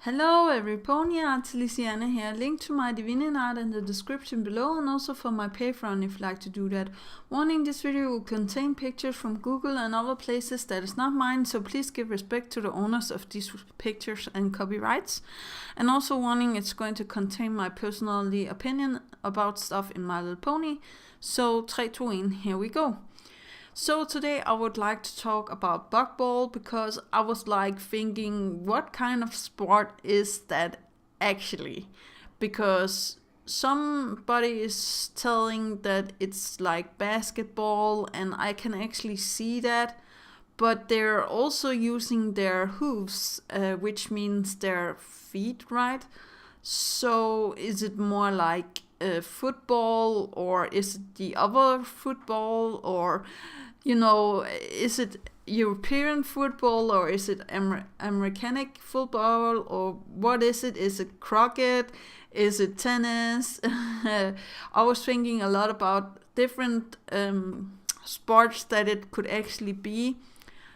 Hello everypony, Artelisiana here. Link to my divining art in the description below and also for my Patreon if you'd like to do that. Warning, this video will contain pictures from Google and other places that is not mine, so please give respect to the owners of these pictures and copyrights. And also warning, it's going to contain my personal opinion about stuff in My Little Pony. So 3, 2, 1, here we go. So today I would like to talk about bugball because I was like thinking, what kind of sport is that actually? Because somebody is telling that it's like basketball and I can actually see that, but they're also using their hooves, which means their feet, right? So is it more like football, or is it the other football, or is it European football, or is it American football, or what is it? Is it cricket? Is it tennis? I was thinking a lot about different sports that it could actually be.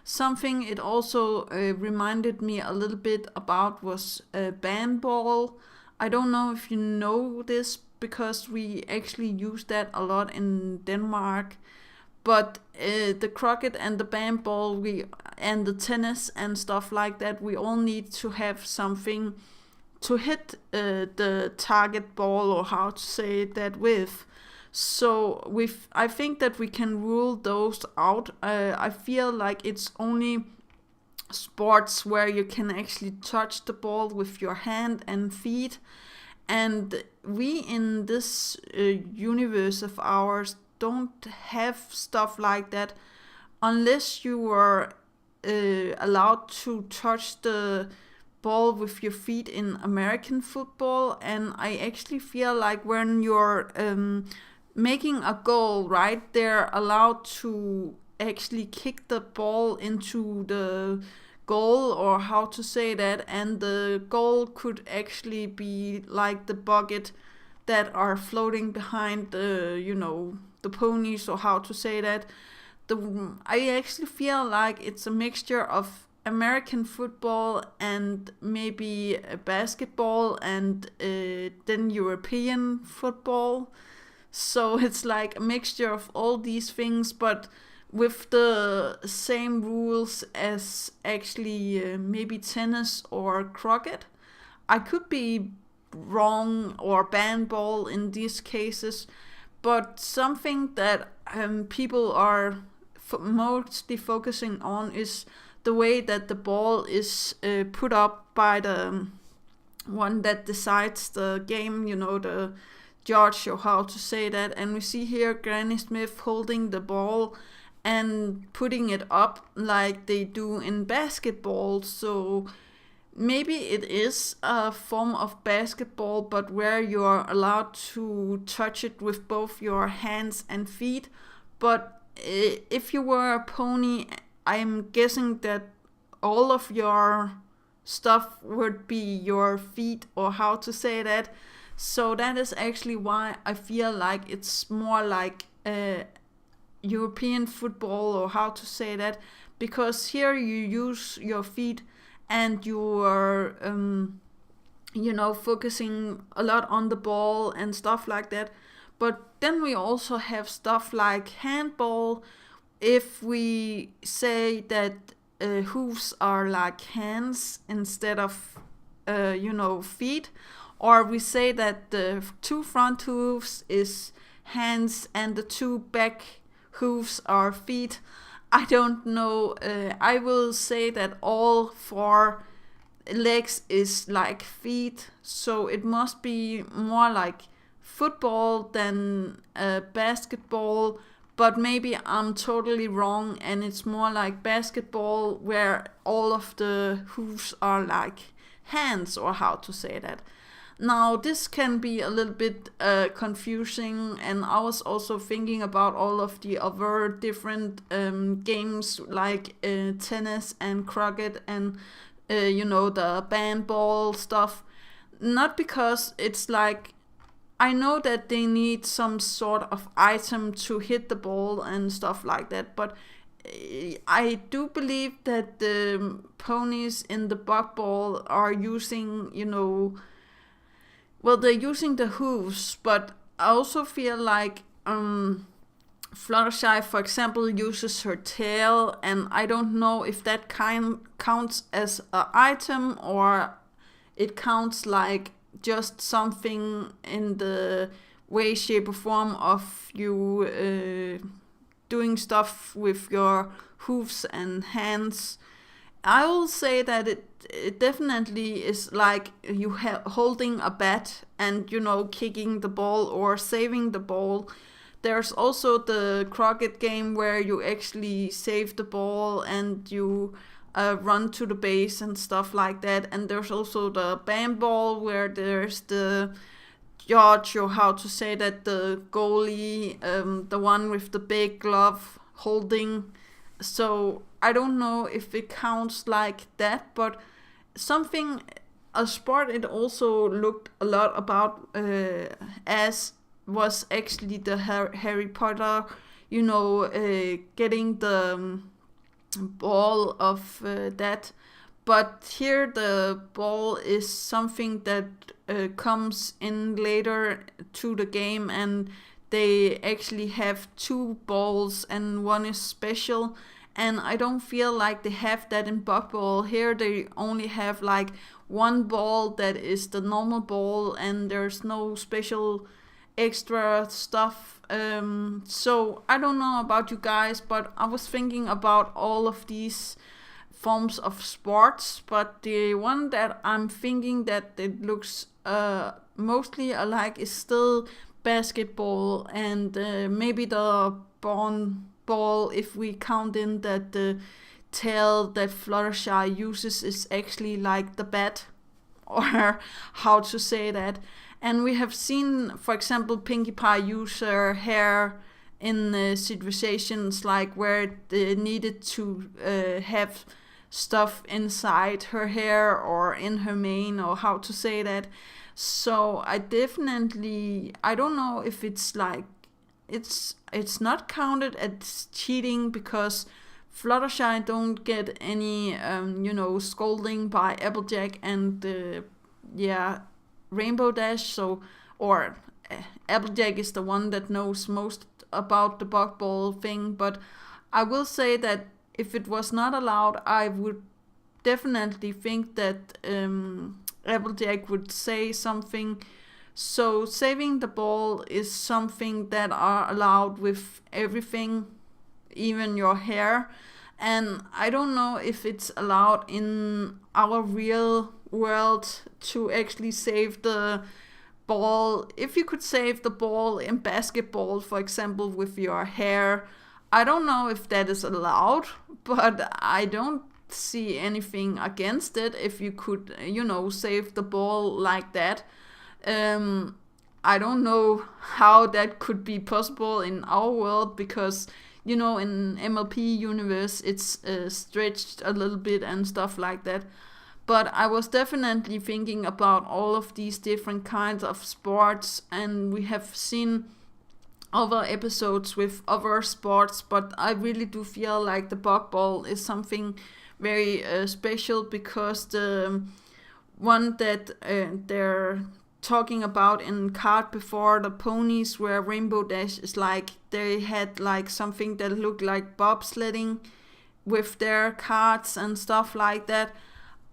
Something it also reminded me a little bit about was bandball. I don't know if you know this because we actually use that a lot in Denmark. But the cricket and the bandball and the tennis and stuff like that, we all need to have something to hit the target ball, or how to say that, with. So I think that we can rule those out. I feel like it's only sports where you can actually touch the ball with your hand and feet. And we in this universe of ours don't have stuff like that unless you are allowed to touch the ball with your feet in American football. And I actually feel like when you're making a goal, right, they're allowed to actually kick the ball into the goal, or how to say that, and the goal could actually be like the bucket that are floating behind the ponies, or how to say that. I actually feel like it's a mixture of American football and maybe basketball and then European football. So it's like a mixture of all these things, but with the same rules as actually maybe tennis or cricket. I could be wrong, or bandball in these cases, but something that people are mostly focusing on is the way that the ball is put up by the one that decides the game, the judge, or how to say that. And we see here Granny Smith holding the ball and putting it up like they do in basketball. So maybe it is a form of basketball, but where you're allowed to touch it with both your hands and feet. But if you were a pony, I'm guessing that all of your stuff would be your feet, or how to say that. So that is actually why I feel like it's more like European football, or how to say that, because here you use your feet and you are focusing a lot on the ball and stuff like that. But then we also have stuff like handball. If we say that hooves are like hands instead of feet, or we say that the 2 front hooves is hands and the 2 back hooves are feet. I don't know. I will say that all 4 legs is like feet, so it must be more like football than basketball. But maybe I'm totally wrong, and it's more like basketball where all of the hooves are like hands, or how to say that. Now, this can be a little bit confusing, and I was also thinking about all of the other different games like tennis and cricket and the bandball stuff. Not because it's like, I know that they need some sort of item to hit the ball and stuff like that, but I do believe that the ponies in the buckball are using, well, they're using the hooves, but I also feel like Fluttershy, for example, uses her tail, and I don't know if that counts as an item or it counts like just something in the way, shape, or form of you doing stuff with your hooves and hands. I will say that it definitely is like you holding a bat and kicking the ball or saving the ball. There's also the croquet game where you actually save the ball and you run to the base and stuff like that. And there's also the bandball where there's the judge, or how to say that, the goalie, the one with the big glove holding. So I don't know if it counts like that, but a sport it also looked a lot about as was actually the Harry Potter, getting the ball of that. But here the ball is something that comes in later to the game, and they actually have two balls and one is special. And I don't feel like they have that in buckball. Here they only have like one ball that is the normal ball, and there's no special extra stuff. So I don't know about you guys, but I was thinking about all of these forms of sports, but the one that I'm thinking that it looks mostly alike is still basketball, and maybe the ball, if we count in that the tail that Fluttershy uses is actually like the bat, or how to say that. And we have seen, for example, Pinkie Pie use her hair in situations like where they needed to have stuff inside her hair or in her mane, or how to say that. So I don't know if it's like it's not counted as cheating, because Fluttershy don't get any scolding by Applejack and Rainbow Dash. So, or Applejack is the one that knows most about the buckball thing, but I will say that if it was not allowed, I would definitely think that Applejack would say something. So saving the ball is something that are allowed with everything, even your hair. And I don't know if it's allowed in our real world to actually save the ball. If you could save the ball in basketball, for example, with your hair, I don't know if that is allowed, but I don't see anything against it if you could, save the ball like that. I don't know how that could be possible in our world, because in MLP universe it's stretched a little bit and stuff like that. But I was definitely thinking about all of these different kinds of sports, and we have seen other episodes with other sports, but I really do feel like the buckball is something very special, because the one that they're talking about in card before, the ponies, where Rainbow Dash is like, they had like something that looked like bobsledding with their cards and stuff like that.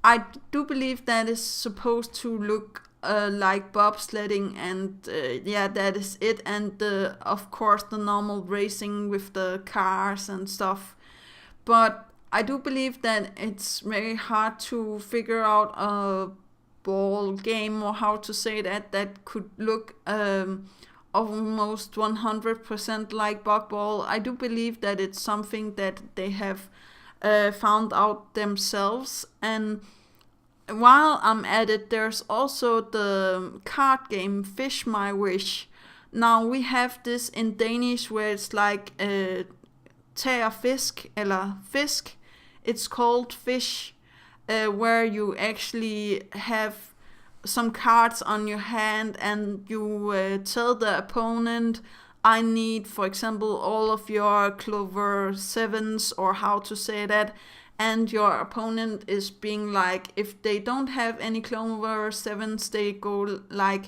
I do believe that is supposed to look like bobsledding, and that is it. And of course the normal racing with the cars and stuff. But I do believe that it's very hard to figure out a ball game, or how to say that could look almost 100% like buckball. I do believe that it's something that they have found out themselves. And while I'm at it, there's also the card game Fish My Wish. Now we have this in Danish where it's like tager fisk, eller fisk. It's called fish, where you actually have some cards on your hand, and you tell the opponent, I need, for example, all of your clover 7s, or how to say that, and your opponent is being like, if they don't have any clover 7s, they go like,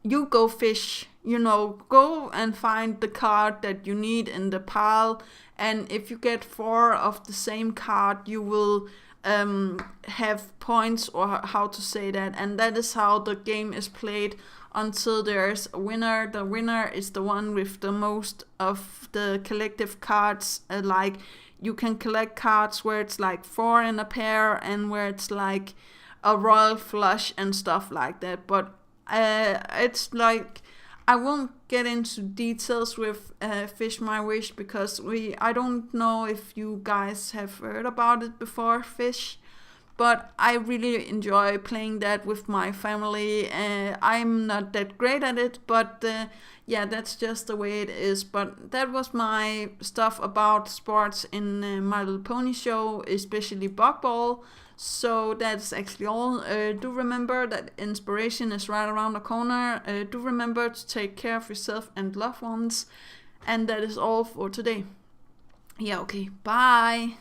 you go fish, go and find the card that you need in the pile, and if you get 4 of the same card, you will have points, or how to say that, and that is how the game is played until there's a winner. The winner is the one with the most of the collective cards. Like, you can collect cards where it's like 4 in a pair, and where it's like a royal flush and stuff like that. But it's like, I won't get into details with Fish My Wish, because I don't know if you guys have heard about it before, Fish, but I really enjoy playing that with my family. I'm not that great at it, but yeah, that's just the way it is. But that was my stuff about sports in My Little Pony show, especially Bug Ball. So that's actually all. Do remember that inspiration is right around the corner. Do remember to take care of yourself and loved ones. And that is all for today. Yeah, okay. Bye.